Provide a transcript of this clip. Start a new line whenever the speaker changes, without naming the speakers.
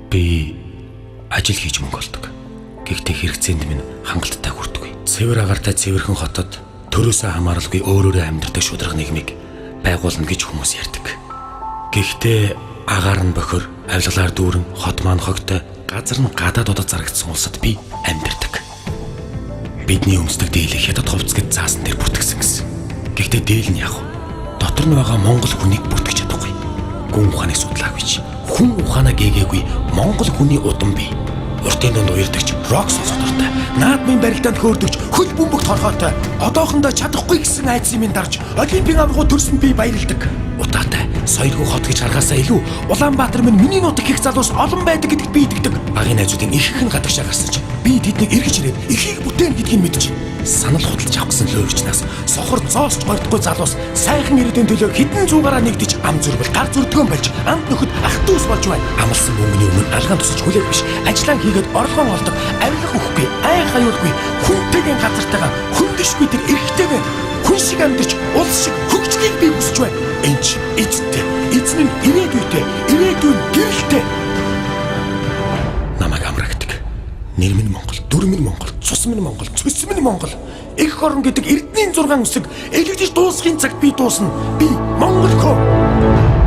Би ажил хийж мөнгө олдог. Гэхдээ хэрэгцээнд минь хангалттай хүрдэггүй. Цэвэр агартай цэвэрхэн хотод төрөөсөө хамааралгүй өөрөөрөө амьдардаг шударга нийгмийг байгуулна гэж хүмүүс ярьдаг. Гэхдээ агаар нь бохор, авилгалаар дүүрэн, хот маань хогтой, газар нь гадаад удаа зарагдсан улсад би амьдардаг. Бидний өмсдөг дээлийг хятад хувцс гэж заасан дээр бүртгэсэн гэсэн. Гэхдээ дээл нь яг дотор нь байгаа монгол хүнийг бүртгэж чадахгүй. Гүн ухааныг судлаагүй ч хүн ухаанаа гээгээгүй монгол хүний удам бий. Уртын донд уярдагч, рок сонсох дуртай, наадмын барилдаанд хөөрдөгч, хөл бөмбөгт хорхоотой, одоохондоо чадахгүй гэсэн айдсын минь дарж, олимпийн аврагууд төрсөн би баярлдаг. Удаатай, соёлгүй хот гэж харахаасаа илүү Улаанбаатар минь миний нутаг их залуус олон байдаг гэдэгт би итгэдэг. Багын найзуудын ихэнх нь гадагшаа гарсаж, би тэднийг эргэж ирээд ихийг бүтээн гэдгийг мэдэж, санал худалдаж авах гэсэн лөөрчнээс сохор зоосч гордохгүй залуус сайхан ирээдүйн төлөө хідэн зуугаараа нэгдэж ам зүрбэл гар зүрдгөн болж амт нөхөд ах дүүс болж байна. Амлсан мөнгөний өмнө алгаан тусаж хүлээх биш. Ажлаа хийгээд орлогоо олдог, авилга өгөхгүй, ай хаюулгүй, хүнтэйгэн газартайгаа хүндишгүй тэр эрэгтэйгэн хүн шиг амьдарч улс шиг хөгжлийг би хүсэж байна. Энд эцтэй, эзэн нь ирээдүйтэй, ирээдүйн гэрэлтэй. Намайг амрагдаг. Нэр минь Монгол, дүр минь Монгол, цус минь Монгол, цэс минь Монгол. Эх орон гэдэг эрдэнийн 6 үсэг элэгдэж дуусахын цагт би дуусна. Би Монгол хөө.